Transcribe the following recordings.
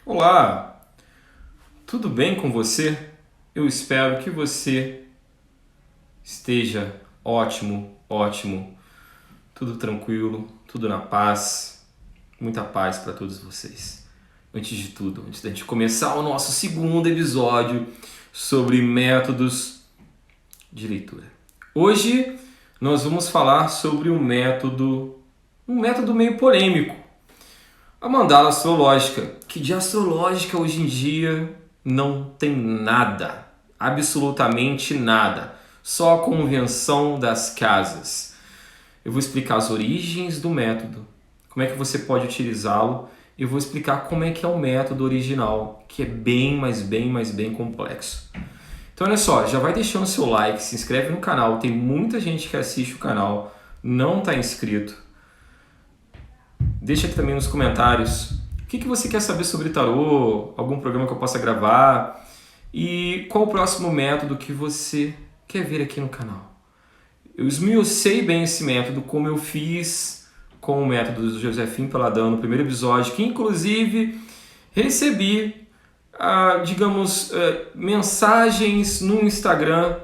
Olá, tudo bem com você? Eu espero que você esteja ótimo, tudo tranquilo, tudo na paz, muita paz para todos vocês. Antes de tudo, antes da gente começar o nosso segundo episódio sobre métodos de leitura. Hoje nós vamos falar sobre um método meio polêmico, a mandala astrológica, que de astrológica hoje em dia não tem nada, absolutamente nada, só a convenção das casas. Eu vou explicar as origens do método, como é que você pode utilizá-lo, e eu vou explicar como é que é o método original, que é bem complexo. Então olha só, já vai deixando seu like, se inscreve no canal, tem muita gente que assiste o canal, não está inscrito. Deixa aqui também nos comentários o que você quer saber sobre tarô, algum programa que eu possa gravar e qual o próximo método que você quer ver aqui no canal. Eu esmiucei bem esse método, como eu fiz com o método do Joséphine Peladan no primeiro episódio, que inclusive recebi, mensagens no Instagram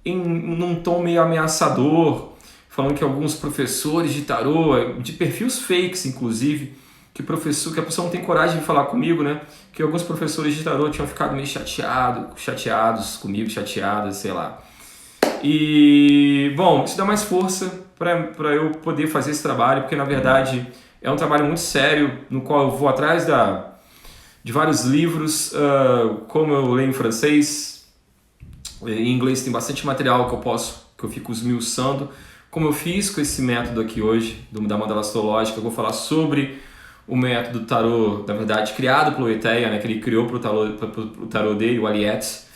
num tom meio ameaçador, falando que alguns professores de tarô, de perfis fakes inclusive, que a pessoa não tem coragem de falar comigo, né? Que alguns professores de tarô tinham ficado meio chateados comigo, chateadas, sei lá. E, bom, isso dá mais força para eu poder fazer esse trabalho, porque na verdade é um trabalho muito sério, no qual eu vou atrás de vários livros, como eu leio em francês, em inglês tem bastante material que eu fico esmiuçando, como eu fiz com esse método aqui hoje, da mandala astrológica. Eu vou falar sobre o método tarô, na verdade, criado pelo Eteia, né, que ele criou para o tarô dele, o Aliette.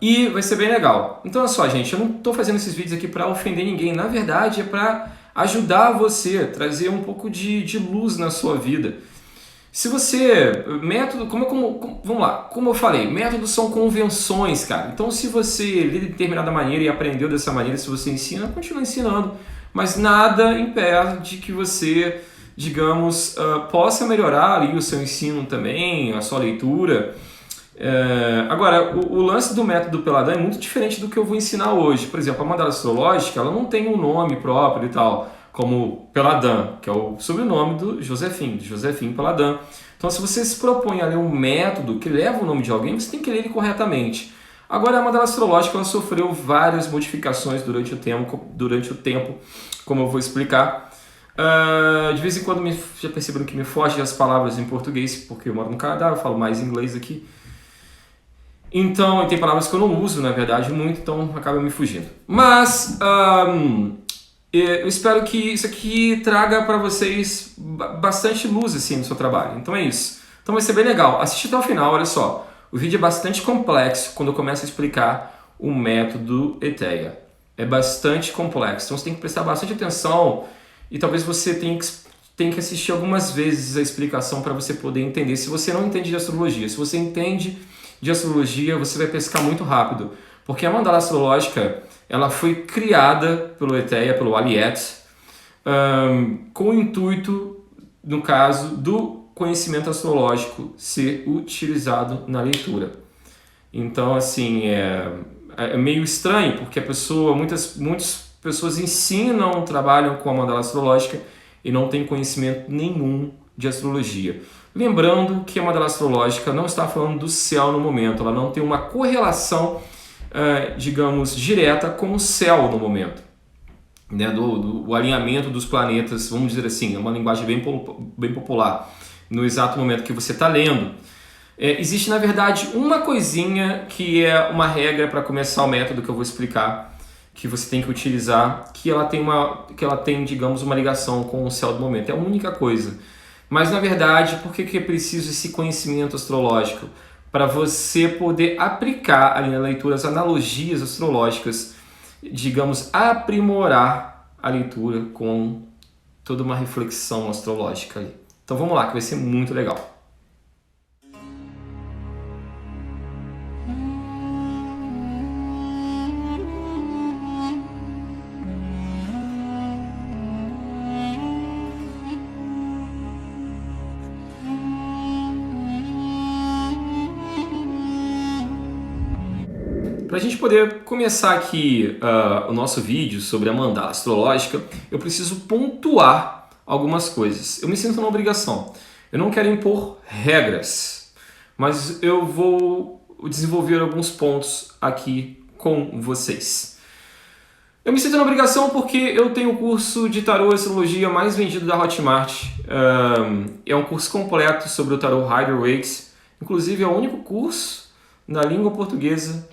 E vai ser bem legal. Então, olha só, gente, eu não estou fazendo esses vídeos aqui para ofender ninguém. Na verdade, é para ajudar você, trazer um pouco de luz na sua vida. Se você... vamos lá, como eu falei, métodos são convenções, cara. Então, se você lê de determinada maneira e aprendeu dessa maneira, se você ensina, continua ensinando. Mas nada impede que você, digamos, possa melhorar ali o seu ensino também, a sua leitura. Agora, o lance do método Peladan é muito diferente do que eu vou ensinar hoje. Por exemplo, a mandala astrológica, ela não tem um nome próprio e tal, como Peladan, que é o sobrenome do Joséphine Peladan. Então, se você se propõe a ler um método que leva o nome de alguém, você tem que ler ele corretamente. Agora, a mandala astrológica ela sofreu várias modificações durante o tempo, como eu vou explicar. De vez em quando já perceberam que me foge as palavras em português, porque eu moro no Canadá, eu falo mais inglês aqui. Então, tem palavras que eu não uso, na verdade, muito, então acaba me fugindo. Mas... eu espero que isso aqui traga para vocês bastante luz assim, no seu trabalho. Então é isso. Então vai ser bem legal. Assiste até o final, olha só. O vídeo é bastante complexo quando eu começo a explicar o método Eteia. É bastante complexo. Então você tem que prestar bastante atenção e talvez você tenha que assistir algumas vezes a explicação para você poder entender. Se você não entende de astrologia, se você entende de astrologia, você vai pescar muito rápido. Porque a mandala astrológica... ela foi criada pelo Eteia, pelo Aliette, com o intuito, no caso, do conhecimento astrológico ser utilizado na leitura. Então, assim, é meio estranho, porque muitas pessoas ensinam, trabalham com a mandala astrológica e não têm conhecimento nenhum de astrologia. Lembrando que a mandala astrológica não está falando do céu no momento, ela não tem uma correlação digamos, direta com o céu no momento, né? do alinhamento dos planetas, vamos dizer assim, é uma linguagem bem popular, no exato momento que você está lendo. Existe, na verdade, uma coisinha que é uma regra para começar o método que eu vou explicar, que você tem que utilizar, que ela tem, digamos, uma ligação com o céu do momento. É a única coisa. Mas, na verdade, por que é preciso esse conhecimento astrológico? Para você poder aplicar ali na leitura as analogias astrológicas, digamos, aprimorar a leitura com toda uma reflexão astrológica ali. Então vamos lá, que vai ser muito legal. para a gente poder começar aqui o nosso vídeo sobre a mandala astrológica, eu preciso pontuar algumas coisas. Eu me sinto na obrigação. Eu não quero impor regras, mas eu vou desenvolver alguns pontos aqui com vocês. Eu me sinto na obrigação porque eu tenho o curso de tarô e astrologia mais vendido da Hotmart. É um curso completo sobre o tarô Rider-Waite. Inclusive é o único curso na língua portuguesa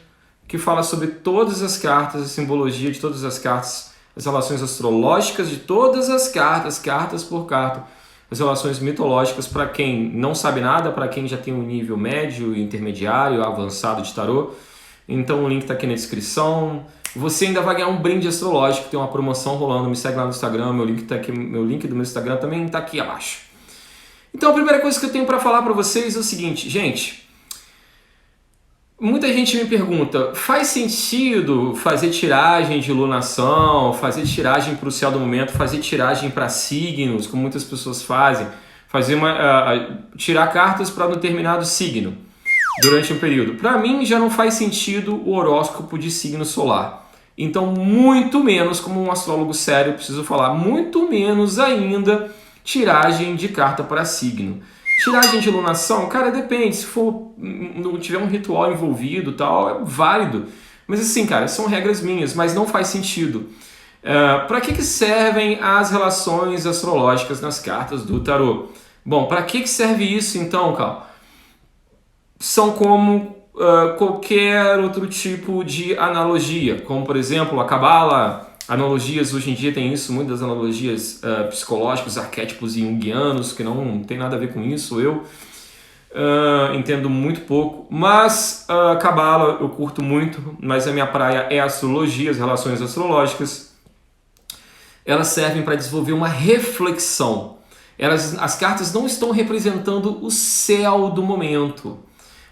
que fala sobre todas as cartas, a simbologia de todas as cartas, as relações astrológicas de todas as cartas, cartas por carta, as relações mitológicas para quem não sabe nada, para quem já tem um nível médio, intermediário, avançado de tarô. Então o link está aqui na descrição. Você ainda vai ganhar um brinde astrológico, tem uma promoção rolando, me segue lá no Instagram, meu link tá aqui, meu link do meu Instagram também está aqui abaixo. Então a primeira coisa que eu tenho para falar para vocês é o seguinte, gente. Muita gente me pergunta, faz sentido fazer tiragem de lunação, fazer tiragem para o céu do momento, fazer tiragem para signos, como muitas pessoas fazem, tirar cartas para um determinado signo durante um período? Para mim já não faz sentido o horóscopo de signo solar. Então, muito menos, como um astrólogo sério, eu preciso falar, muito menos ainda tiragem de carta para signo. Tiragem de lunação, cara, depende. Se não tiver um ritual envolvido, tal, é válido. Mas assim, cara, são regras minhas, mas não faz sentido. Para que servem as relações astrológicas nas cartas do tarô? Bom, para que serve isso então, cara? São como qualquer outro tipo de analogia, como por exemplo a Cabala. Analogias, hoje em dia tem isso, muitas analogias psicológicas, arquétipos junguianos, que não tem nada a ver com isso, eu entendo muito pouco, mas a Cabala eu curto muito, mas a minha praia é a astrologia, as relações astrológicas. Elas servem para desenvolver uma reflexão. As cartas não estão representando o céu do momento,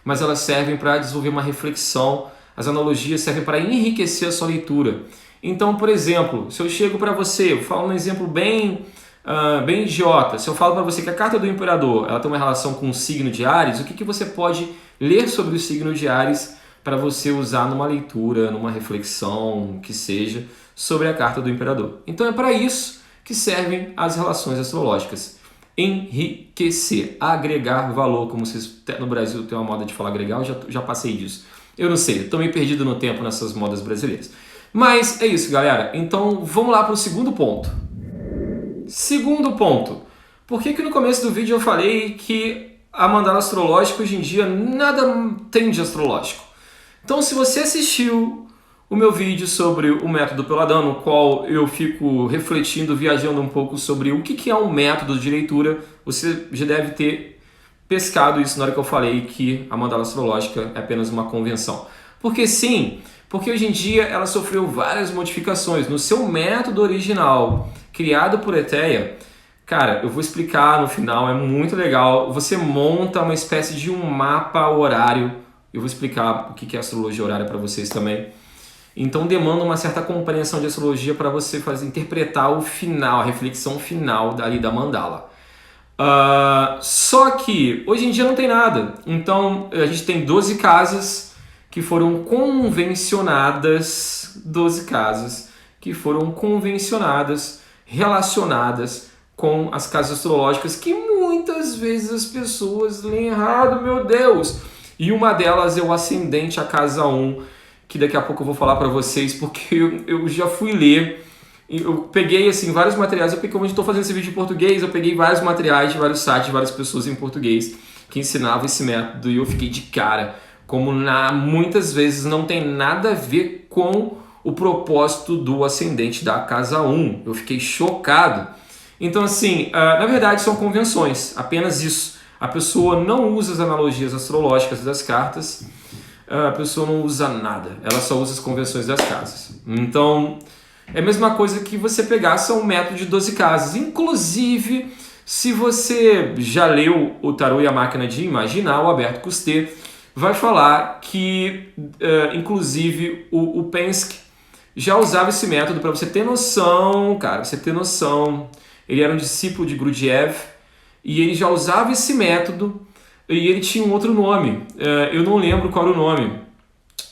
mas elas servem para desenvolver uma reflexão. As analogias servem para enriquecer a sua leitura. Então, por exemplo, se eu chego para você, eu falo um exemplo bem idiota, se eu falo para você que a carta do Imperador ela tem uma relação com o signo de Áries, o que você pode ler sobre o signo de Áries para você usar numa leitura, numa reflexão, que seja, sobre a carta do Imperador? Então é para isso que servem as relações astrológicas. Enriquecer, agregar valor, como vocês no Brasil tem uma moda de falar agregar, eu já passei disso. Eu não sei, estou meio perdido no tempo nessas modas brasileiras. Mas é isso, galera. Então vamos lá para o segundo ponto. Segundo ponto. Por que no começo do vídeo eu falei que a mandala astrológica hoje em dia nada tem de astrológico? Então se você assistiu o meu vídeo sobre o método Peladão, no qual eu fico refletindo, viajando um pouco sobre o que é um método de leitura, você já deve ter pescado isso na hora que eu falei que a mandala astrológica é apenas uma convenção. Porque sim... Porque hoje em dia ela sofreu várias modificações. No seu método original, criado por Eteia, cara, eu vou explicar no final, é muito legal. Você monta uma espécie de um mapa horário. Eu vou explicar o que é astrologia horária para vocês também. Então demanda uma certa compreensão de astrologia para você interpretar o final, a reflexão final dali da mandala. Só que hoje em dia não tem nada. Então a gente tem 12 casas que foram convencionadas, 12 casas que foram convencionadas, relacionadas com as casas astrológicas, que muitas vezes as pessoas leem errado, meu Deus! E uma delas é o ascendente, a casa 1, que daqui a pouco eu vou falar para vocês, porque eu já fui ler, eu peguei assim vários materiais, como eu estou fazendo esse vídeo em português, eu peguei vários materiais de vários sites, de várias pessoas em português que ensinavam esse método, e eu fiquei de cara. Como muitas vezes não tem nada a ver com o propósito do ascendente da casa 1. Eu fiquei chocado. Então, assim, na verdade são convenções, apenas isso. A pessoa não usa as analogias astrológicas das cartas, a pessoa não usa nada, ela só usa as convenções das casas. Então, é a mesma coisa que você pegasse um método de 12 casas. Inclusive, se você já leu o Tarô e a Máquina de Imaginar, o Alberto Cousteau vai falar que, inclusive, o Penske já usava esse método para você ter noção, cara, você ter noção. Ele era um discípulo de Gurdjieff e ele já usava esse método e ele tinha um outro nome. Eu não lembro qual era o nome.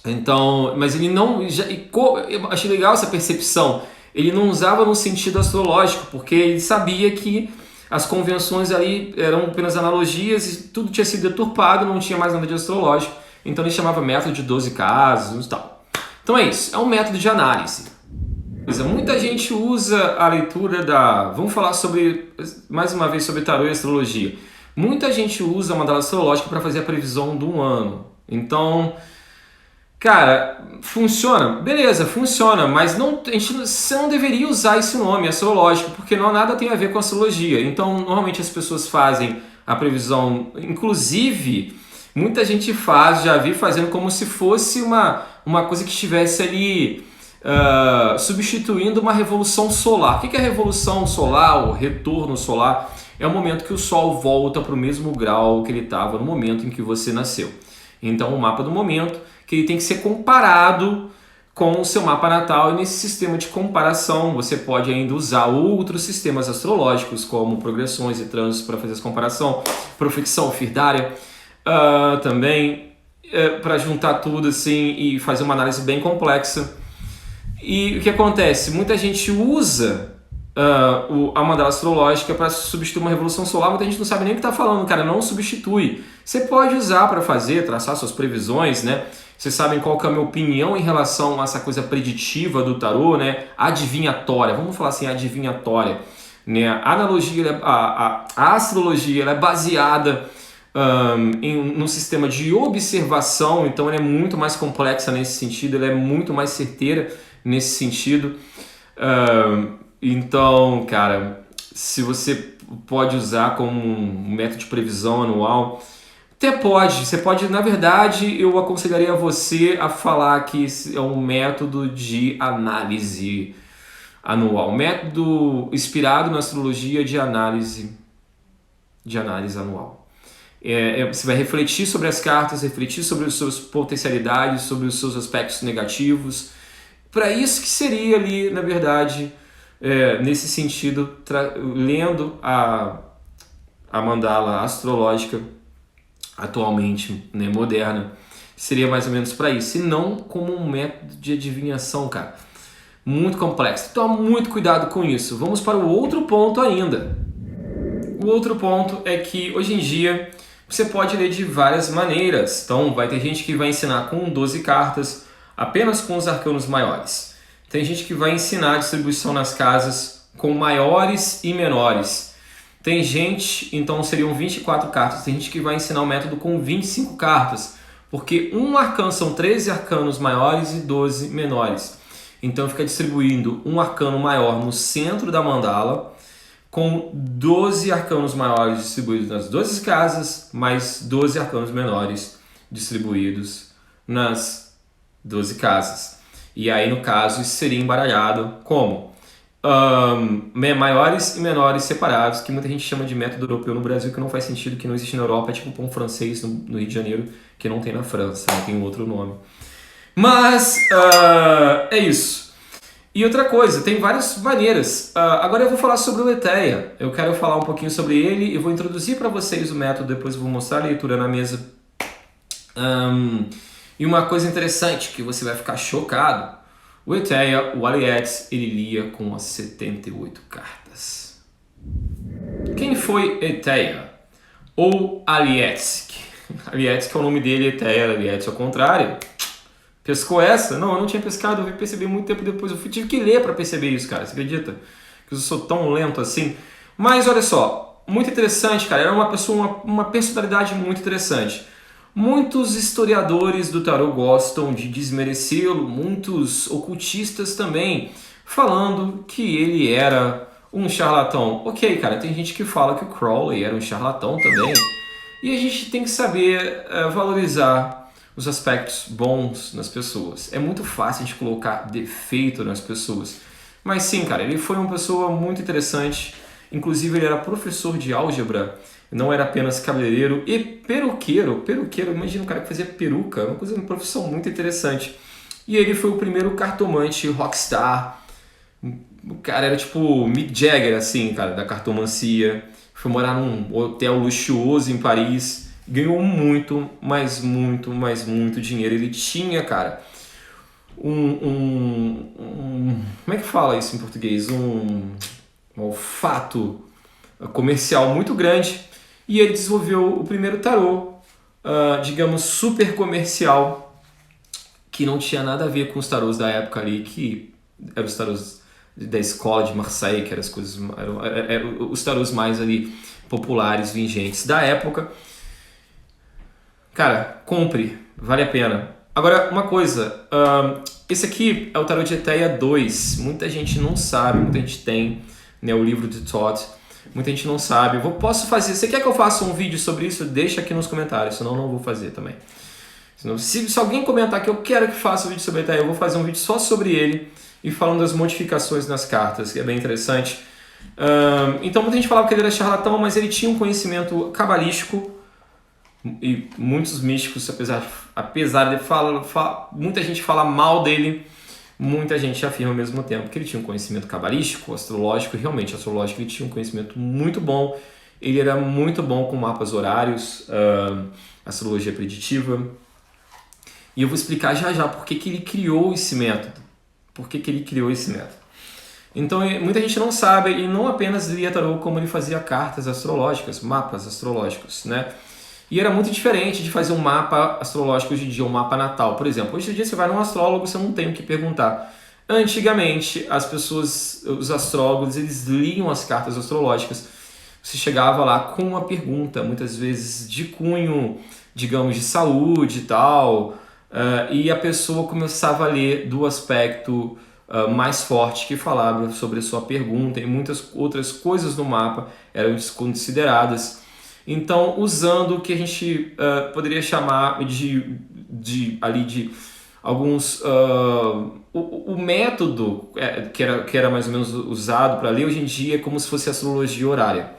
Então, mas ele não. Eu achei legal essa percepção. Ele não usava no sentido astrológico, porque ele sabia que as convenções ali eram apenas analogias e tudo tinha sido deturpado, não tinha mais nada de astrológico. Então ele chamava método de 12 casos e tal. Então é isso, é um método de análise. Muita gente usa a leitura da... Vamos falar sobre, mais uma vez, sobre tarô e astrologia. Muita gente usa a mandala astrológica para fazer a previsão de um ano. Então, cara, funciona? Beleza, funciona, mas você não deveria usar esse nome, astrológico, porque não nada tem a ver com astrologia. Então, normalmente as pessoas fazem a previsão, inclusive, muita gente já vi fazendo como se fosse uma coisa que estivesse ali substituindo uma revolução solar. O que é a revolução solar, o retorno solar? É o momento que o Sol volta para o mesmo grau que ele estava no momento em que você nasceu. Então, o mapa do momento, que ele tem que ser comparado com o seu mapa natal, e nesse sistema de comparação você pode ainda usar outros sistemas astrológicos, como progressões e trânsitos para fazer essa comparação, profecção firdária também, para juntar tudo assim e fazer uma análise bem complexa. E o que acontece? Muita gente usa a mandala astrológica para substituir uma revolução solar, muita gente não sabe nem o que está falando, cara, não substitui. Você pode usar para traçar suas previsões, né? Vocês sabem qual que é a minha opinião em relação a essa coisa preditiva do tarô, né? Adivinhatória, vamos falar assim, adivinhatória. Né? A astrologia ela é baseada num sistema de observação, então ela é muito mais complexa nesse sentido, ela é muito mais certeira nesse sentido. Então, cara, se você pode usar como um método de previsão anual, você pode, na verdade, eu aconselharia você a falar que é um método de análise anual, método inspirado na astrologia de análise anual. Você vai refletir sobre as cartas, refletir sobre as suas potencialidades, sobre os seus aspectos negativos. Para isso que seria ali, na verdade, nesse sentido, lendo a mandala astrológica atualmente, né, moderna, seria mais ou menos para isso, e não como um método de adivinhação, cara. Muito complexo. Toma muito cuidado com isso. Vamos para o outro ponto ainda. O outro ponto é que hoje em dia você pode ler de várias maneiras. Então vai ter gente que vai ensinar com 12 cartas, apenas com os arcanos maiores. Tem gente que vai ensinar a distribuição nas casas com maiores e menores. Tem gente, então seriam 24 cartas, tem gente que vai ensinar o método com 25 cartas, porque um arcano são 13 arcanos maiores e 12 menores. Então fica distribuindo um arcano maior no centro da mandala, com 12 arcanos maiores distribuídos nas 12 casas, mais 12 arcanos menores distribuídos nas 12 casas. E aí, no caso, isso seria embaralhado como maiores e menores separados, que muita gente chama de método europeu no Brasil, que não faz sentido, que não existe na Europa, é tipo pão francês no Rio de Janeiro, que não tem na França, né? Tem um outro nome. Mas é isso. E outra coisa, tem várias maneiras. Agora eu vou falar sobre o Leteia. Eu quero falar um pouquinho sobre ele e vou introduzir para vocês o método, depois eu vou mostrar a leitura na mesa. E uma coisa interessante, que você vai ficar chocado. O Leteia, o Alietes, ele lia com as 78 cartas. Quem foi Leteia? Ou Alietsky? Alietsky é o nome dele, Leteia, Alietes ao contrário. Pescou essa? Não, eu não tinha pescado, eu percebi muito tempo depois. Tive que ler para perceber isso, cara. Você acredita? Que eu sou tão lento assim. Mas olha só, muito interessante, cara. Era uma pessoa, uma personalidade muito interessante. Muitos historiadores do tarô gostam de desmerecê-lo, muitos ocultistas também, falando que ele era um charlatão. Ok, cara, tem gente que fala que o Crowley era um charlatão também. E a gente tem que saber valorizar os aspectos bons nas pessoas. É muito fácil a gente colocar defeito nas pessoas. Mas sim, cara, ele foi uma pessoa muito interessante. Inclusive, ele era professor de álgebra, não era apenas cabeleireiro e peruqueiro. Peruqueiro, imagina um cara que fazia peruca, uma profissão muito interessante. E ele foi o primeiro cartomante rockstar. O cara era tipo Mick Jagger, assim, cara, da cartomancia. Foi morar num hotel luxuoso em Paris. ganhou muito, mas muito, mas muito dinheiro. Ele tinha, cara, como é que fala isso em português? Um olfato comercial muito grande, e ele desenvolveu o primeiro tarô, digamos, super comercial, que não tinha nada a ver com os tarôs da época ali, que eram os tarôs da escola de Marseille, que eram as coisas, eram os tarôs mais ali populares, vigentes da época. Cara, compre, vale a pena. Agora, uma coisa, esse aqui é o tarô de Eteia 2. Muita gente não sabe, muita gente tem, né, o livro de Thoth. Muita gente não sabe. Posso fazer. Você quer que eu faça um vídeo sobre isso? Deixa aqui nos comentários, senão eu não vou fazer também. Se alguém comentar que eu quero que faça um vídeo sobre Eteia, eu vou fazer um vídeo só sobre ele e falando das modificações nas cartas, que é bem interessante. Então muita gente falava que ele era charlatão, mas ele tinha um conhecimento cabalístico, e muitos místicos, apesar de muita gente fala mal dele, muita gente afirma ao mesmo tempo que ele tinha um conhecimento cabalístico, astrológico, e realmente astrológico ele tinha um conhecimento muito bom. Ele era muito bom com mapas horários, astrologia preditiva. E eu vou explicar já por que ele criou esse método. Por que ele criou esse método. Então muita gente não sabe, e não apenas lia tarô, como ele fazia cartas astrológicas, mapas astrológicos, né? E era muito diferente de fazer um mapa astrológico hoje em dia, um mapa natal. Por exemplo, hoje em dia você vai num astrólogo, você não tem o que perguntar. Antigamente, os astrólogos, eles liam as cartas astrológicas. Você chegava lá com uma pergunta, muitas vezes de cunho, digamos, de saúde e tal, e a pessoa começava a ler do aspecto mais forte que falava sobre a sua pergunta, e muitas outras coisas no mapa eram desconsideradas. Então, usando o que a gente poderia chamar de alguns... o método que era mais ou menos usado para ler hoje em dia é como se fosse astrologia horária.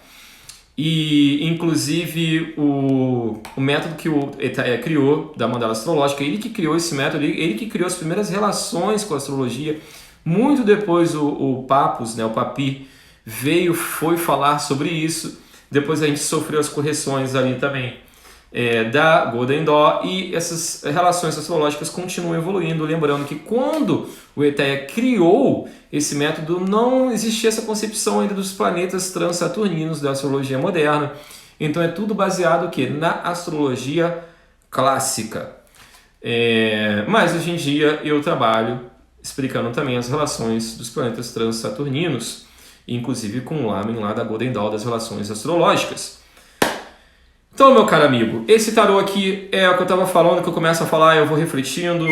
E, inclusive, o método que o Eteia criou, da mandala astrológica, ele que criou esse método, ele que criou as primeiras relações com a astrologia. Muito depois o Papus, né, o Papi, foi falar sobre isso. Depois a gente sofreu as correções ali também da Golden Dawn, e essas relações astrológicas continuam evoluindo. Lembrando que quando o Eteia criou esse método, não existia essa concepção ainda dos planetas transsaturninos da astrologia moderna. Então é tudo baseado na astrologia clássica. Mas hoje em dia eu trabalho explicando também as relações dos planetas transsaturninos, inclusive com o Lamen lá da Golden Dawn das relações astrológicas. Então, meu caro amigo, esse tarô aqui é o que eu estava falando, que eu começo a falar, eu vou refletindo.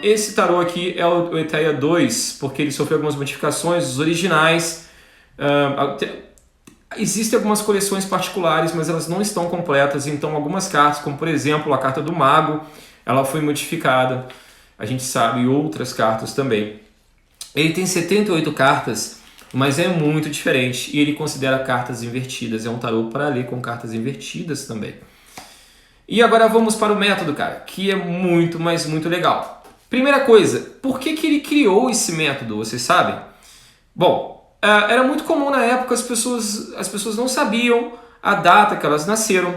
Esse tarô aqui é o Eteia 2, porque ele sofreu algumas modificações, os originais. Existem algumas coleções particulares, mas elas não estão completas, então algumas cartas, como por exemplo a carta do Mago, ela foi modificada, a gente sabe, outras cartas também. Ele tem 78 cartas, mas é muito diferente, e ele considera cartas invertidas. É um tarô para ler com cartas invertidas também. E agora vamos para o método, cara, que é muito, mas muito legal. Primeira coisa, por que ele criou esse método, vocês sabem? Bom, era muito comum na época, as pessoas não sabiam a data que elas nasceram,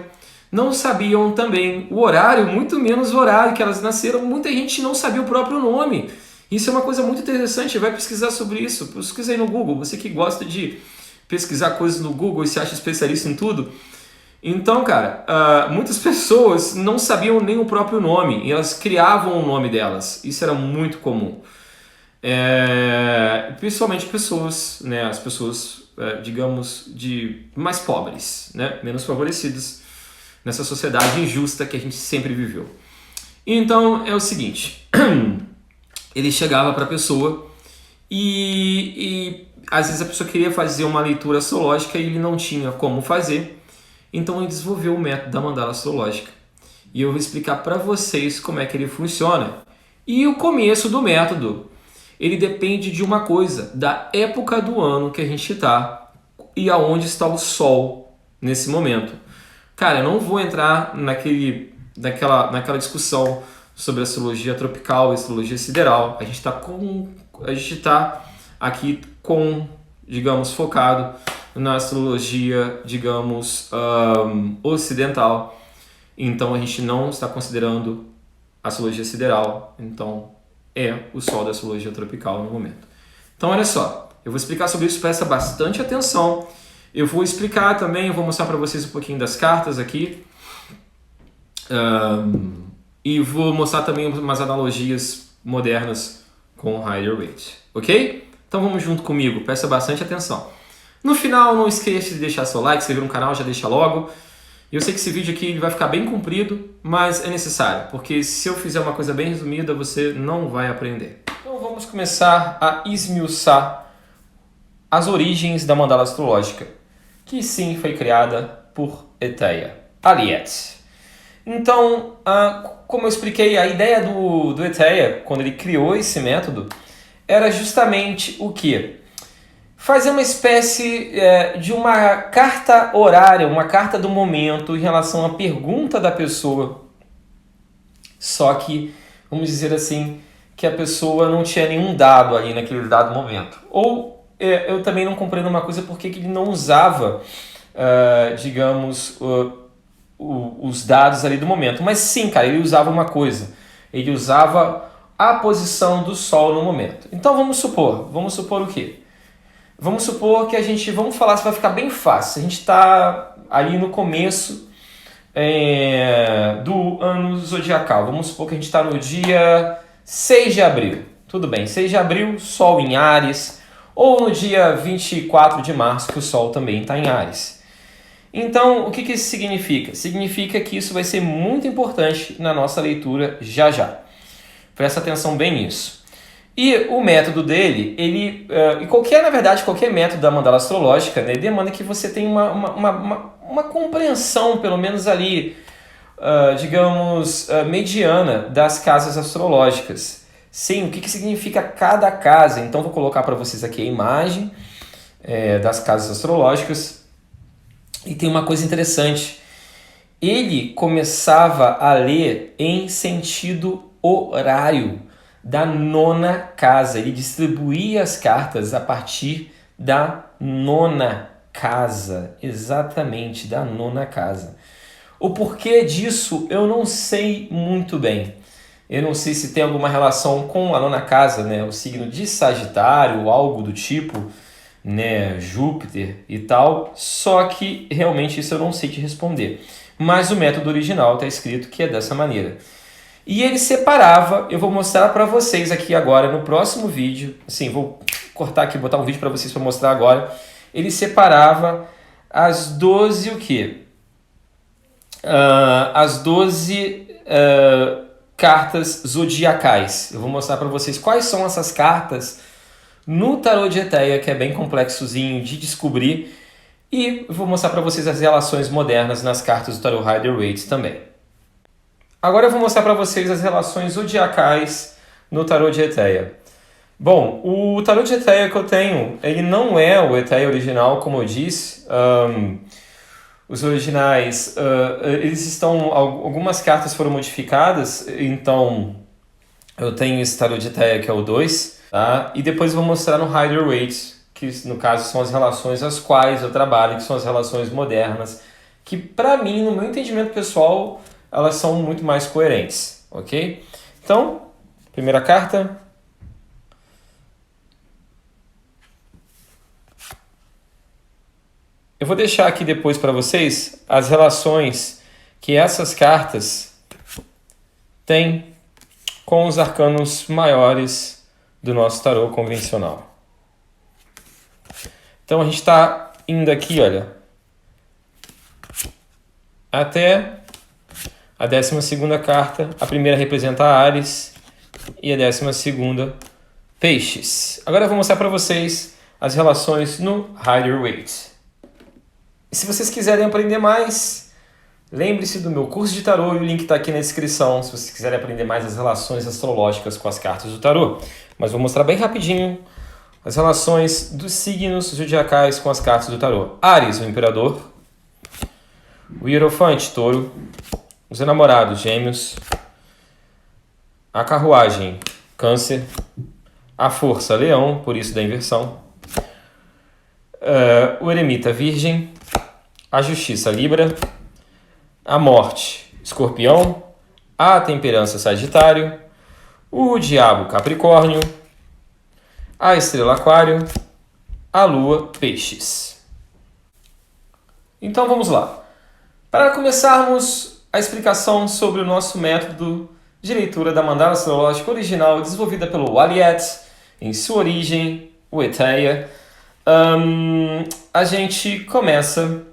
não sabiam também o horário, muito menos o horário que elas nasceram. Muita gente não sabia o próprio nome. Isso é uma coisa muito interessante, vai pesquisar sobre isso. Pesquisa aí no Google, você que gosta de pesquisar coisas no Google e se acha especialista em tudo. Então, cara, muitas pessoas não sabiam nem o próprio nome, e elas criavam o nome delas. Isso era muito comum. Principalmente pessoas, né, as pessoas, digamos, de mais pobres, né, menos favorecidas nessa sociedade injusta que a gente sempre viveu. Então, é o seguinte... Ele chegava para a pessoa e às vezes a pessoa queria fazer uma leitura astrológica e ele não tinha como fazer. Então ele desenvolveu o método da mandala astrológica. E eu vou explicar para vocês como é que ele funciona. E o começo do método, ele depende de uma coisa, da época do ano que a gente está e aonde está o Sol nesse momento. Cara, eu não vou entrar naquela discussão sobre astrologia tropical e astrologia sideral. A gente está aqui digamos, focado na astrologia, digamos, ocidental. Então a gente não está considerando a astrologia sideral, então é o Sol da astrologia tropical no momento. Então olha só, eu vou explicar sobre isso, presta bastante atenção. Eu vou explicar também, eu vou mostrar para vocês um pouquinho das cartas aqui. E vou mostrar também umas analogias modernas com o Rider-Waite, ok? Então vamos junto comigo, presta bastante atenção. No final, não esqueça de deixar seu like, se inscrever no canal, já deixa logo. Eu sei que esse vídeo aqui ele vai ficar bem comprido, mas é necessário, porque se eu fizer uma coisa bem resumida, você não vai aprender. Então vamos começar a esmiuçar as origens da mandala astrológica, que sim foi criada por Eteia Aliette. Então, como eu expliquei, a ideia do Eteia, quando ele criou esse método, era justamente o quê? Fazer uma espécie de uma carta horária, uma carta do momento em relação à pergunta da pessoa. Só que, vamos dizer assim, que a pessoa não tinha nenhum dado ali naquele dado momento. Ou eu também não compreendo uma coisa, porque ele não usava, digamos, os dados ali do momento. Mas sim, cara, ele usava uma coisa. Ele usava a posição do Sol no momento. Então vamos supor o quê? Vamos supor que vamos falar, se vai ficar bem fácil. A gente está ali no começo do ano zodiacal. Vamos supor que a gente está no dia 6 de abril. Tudo bem, 6 de abril, Sol em Áries. Ou no dia 24 de março, que o Sol também está em Áries. Então, o que isso significa? Significa que isso vai ser muito importante na nossa leitura já já. Presta atenção bem nisso. E o método dele, na verdade, qualquer método da mandala astrológica, né, demanda que você tenha uma compreensão, pelo menos ali, digamos, mediana das casas astrológicas. Sim, o que significa cada casa? Então, vou colocar para vocês aqui a imagem das casas astrológicas. E tem uma coisa interessante. Ele começava a ler em sentido horário da nona casa. Ele distribuía as cartas a partir da nona casa. Exatamente, da nona casa. O porquê disso eu não sei muito bem. Eu não sei se tem alguma relação com a nona casa, né? O signo de Sagitário, algo do tipo, né? Júpiter e tal. Só que realmente isso eu não sei te responder. Mas o método original está escrito que é dessa maneira. E ele separava, eu vou mostrar para vocês aqui agora no próximo vídeo, assim, vou cortar aqui, botar um vídeo para vocês para mostrar agora. Ele separava as 12 o quê? As 12 cartas zodiacais. Eu vou mostrar para vocês quais são essas cartas no tarô de Eteia, que é bem complexozinho de descobrir. E vou mostrar para vocês as relações modernas nas cartas do tarô Rider-Waite também. Agora eu vou mostrar para vocês as relações zodiacais no tarô de Eteia. Bom, o tarô de Eteia que eu tenho, ele não é o Eteia original, como eu disse. Os originais, eles estão, algumas cartas foram modificadas, então eu tenho esse tarô de Eteia que é o 2, tá? E depois eu vou mostrar no Rider-Waite, que no caso são as relações às quais eu trabalho, que são as relações modernas, que para mim, no meu entendimento pessoal, elas são muito mais coerentes, ok? Então, primeira carta. Eu vou deixar aqui depois para vocês as relações que essas cartas têm com os arcanos maiores do nosso tarô convencional. Então a gente está indo aqui, olha, até a 12ª carta. A primeira representa Áries e a 12ª Peixes. Agora eu vou mostrar para vocês as relações no Rider-Waite. E se vocês quiserem aprender mais, lembre-se do meu curso de tarô e o link está aqui na descrição, se vocês quiserem aprender mais as relações astrológicas com as cartas do tarô. Mas vou mostrar bem rapidinho as relações dos signos zodiacais com as cartas do tarô. Áries, o Imperador. O Hierofante, Touro. Os Enamorados, Gêmeos. A Carruagem, Câncer. A Força, Leão, por isso da inversão. O Eremita, Virgem. A Justiça, Libra. A Morte, Escorpião, a temperança Sagitário, o diabo Capricórnio, a estrela Aquário, a lua Peixes. Então vamos lá. Para começarmos a explicação sobre o nosso método de leitura da mandala astrológica original desenvolvida pelo Aliette, em sua origem, o Eteia, a gente começa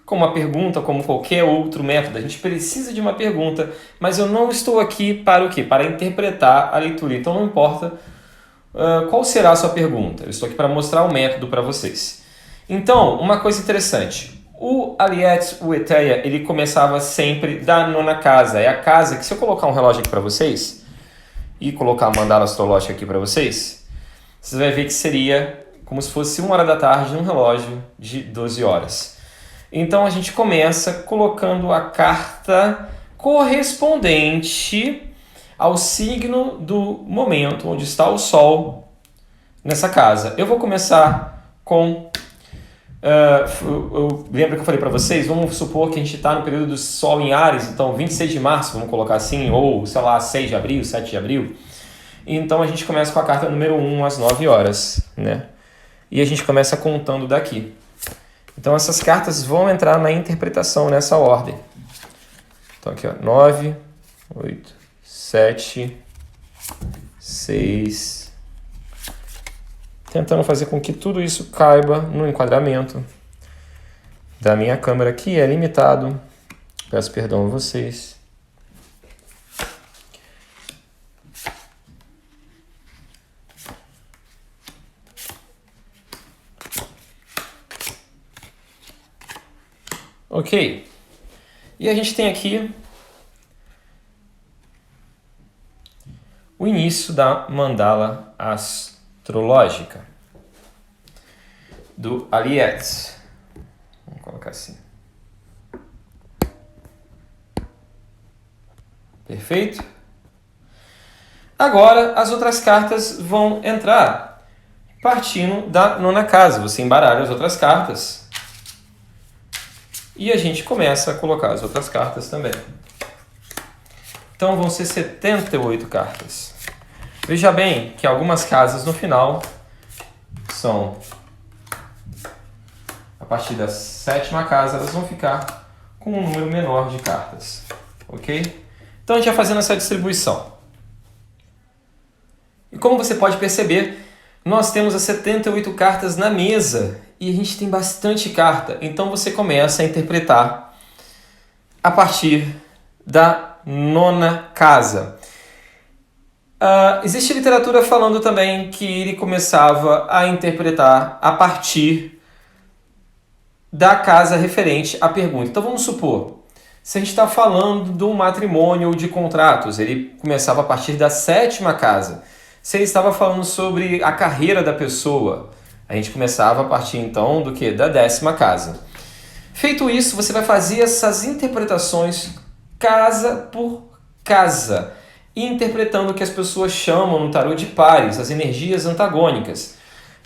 com uma pergunta, como qualquer outro método. A gente precisa de uma pergunta, mas eu não estou aqui para o quê? Para interpretar a leitura. Então não importa qual será a sua pergunta. Eu estou aqui para mostrar o método para vocês. Então, uma coisa interessante. O Aliette, o Eteia, ele começava sempre da nona casa. É a casa que, se eu colocar um relógio aqui para vocês e colocar a mandala astrológica aqui para vocês, vocês vão ver que seria como se fosse 1 hora da tarde num relógio de 12 horas. Então a gente começa colocando a carta correspondente ao signo do momento, onde está o Sol nessa casa. Eu vou começar com... eu lembro que eu falei para vocês, vamos supor que a gente está no período do Sol em Áries, então 26 de março, vamos colocar assim, ou sei lá, 6 de abril, 7 de abril. Então a gente começa com a carta número 1 às 9 horas, né? E a gente começa contando daqui. Então essas cartas vão entrar na interpretação nessa ordem. Então aqui, ó, 9, 8, 7, 6. Tentando fazer com que tudo isso caiba no enquadramento da minha câmera, que é limitado. Peço perdão a vocês. Ok. E a gente tem aqui o início da mandala astrológica do Aliette. Vamos colocar assim. Perfeito? Agora as outras cartas vão entrar partindo da nona casa. Você embaralha as outras cartas e a gente começa a colocar as outras cartas também. Então vão ser 78 cartas. Veja bem que algumas casas no final são, a partir da 7ª casa, elas vão ficar com um número menor de cartas. Ok? Então a gente vai fazendo essa distribuição. E como você pode perceber, nós temos as 78 cartas na mesa e a gente tem bastante carta. Então você começa a interpretar a partir da nona casa. Existe literatura falando também que ele começava a interpretar a partir da casa referente à pergunta. Então vamos supor, se a gente está falando de um matrimônio ou de contratos, ele começava a partir da 7ª casa. Se ele estava falando sobre a carreira da pessoa, a gente começava a partir então do que? Da 10ª casa. Feito isso, você vai fazer essas interpretações casa por casa, interpretando o que as pessoas chamam no tarô de pares, as energias antagônicas.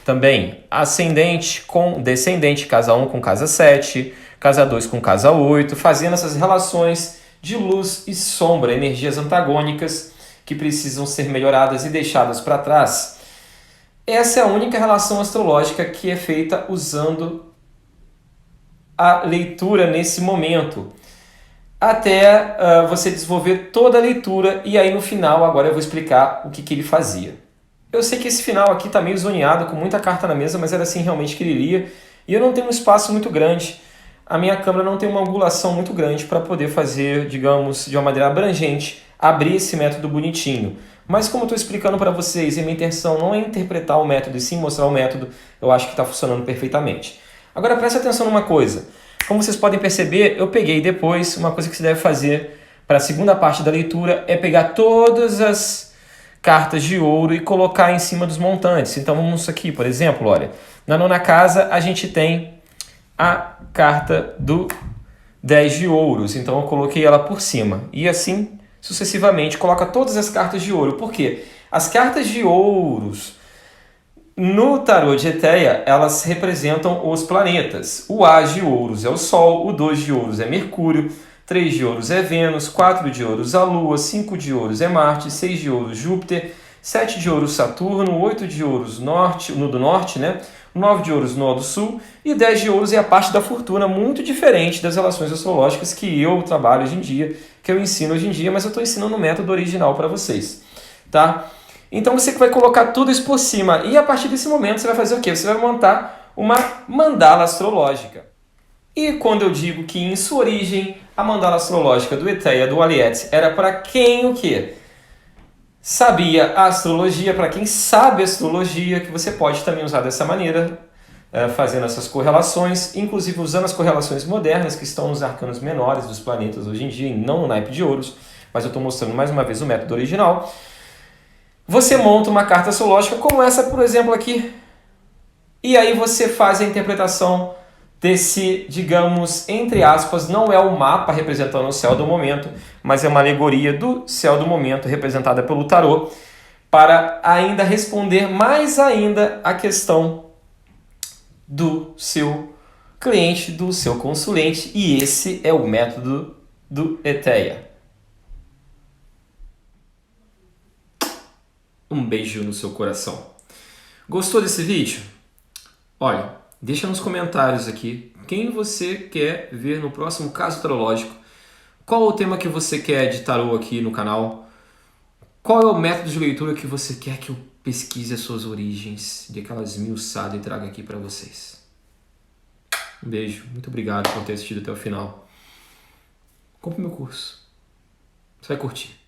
Também ascendente com descendente, casa 1 com casa 7, casa 2 com casa 8, fazendo essas relações de luz e sombra, energias antagônicas que precisam ser melhoradas e deixadas para trás. Essa é a única relação astrológica que é feita usando a leitura nesse momento, até você desenvolver toda a leitura, e aí no final agora eu vou explicar o que ele fazia. Eu sei que esse final aqui está meio zoneado, com muita carta na mesa, mas era assim realmente que ele iria, e eu não tenho um espaço muito grande, a minha câmera não tem uma angulação muito grande para poder fazer, digamos, de uma maneira abrangente, abrir esse método bonitinho. Mas como eu estou explicando para vocês, e a minha intenção não é interpretar o método e sim mostrar o método, eu acho que está funcionando perfeitamente. Agora preste atenção numa coisa. Como vocês podem perceber, eu peguei depois, uma coisa que você deve fazer para a segunda parte da leitura é pegar todas as cartas de ouro e colocar em cima dos montantes. Então vamos aqui, por exemplo, olha, na nona casa a gente tem a carta do 10 de ouros, então eu coloquei ela por cima. E assim sucessivamente, coloca todas as cartas de ouro. Por quê? As cartas de ouros no tarô de Eteia, elas representam os planetas. O As de ouros é o Sol, o 2 de ouros é Mercúrio, 3 de ouros é Vênus, 4 de ouros a Lua, 5 de ouros é Marte, 6 de ouros Júpiter, 7 de ouros Saturno, 8 de ouros norte, no do norte, né? 9 de ouros nó do sul e 10 de ouros é a parte da fortuna, muito diferente das relações astrológicas que eu trabalho hoje em dia, que eu ensino hoje em dia, mas eu estou ensinando o método original para vocês, tá? Então você vai colocar tudo isso por cima e a partir desse momento você vai fazer o quê? Você vai montar uma mandala astrológica. E quando eu digo que em sua origem a mandala astrológica do Eteia, do Aliette, era para quem o quê? Sabia a astrologia, para quem sabe astrologia, que você pode também usar dessa maneira, fazendo essas correlações, inclusive usando as correlações modernas que estão nos arcanos menores dos planetas hoje em dia, e não no naipe de ouros, mas eu estou mostrando mais uma vez o método original. Você monta uma carta astrológica como essa, por exemplo, aqui, e aí você faz a interpretação desse, digamos, entre aspas, não é o mapa representando o céu do momento, mas é uma alegoria do céu do momento representada pelo tarô, para ainda responder mais ainda a questão do seu cliente, do seu consulente, e esse é o método do Eteia. Um beijo no seu coração. Gostou desse vídeo? Olha, deixa nos comentários aqui quem você quer ver no próximo caso tarológico. Qual o tema que você quer de tarô aqui no canal? Qual é o método de leitura que você quer que eu pesquise as suas origens, de aquelas esmiuçadas e traga aqui para vocês? Um beijo, muito obrigado por ter assistido até o final. Compre meu curso. Você vai curtir.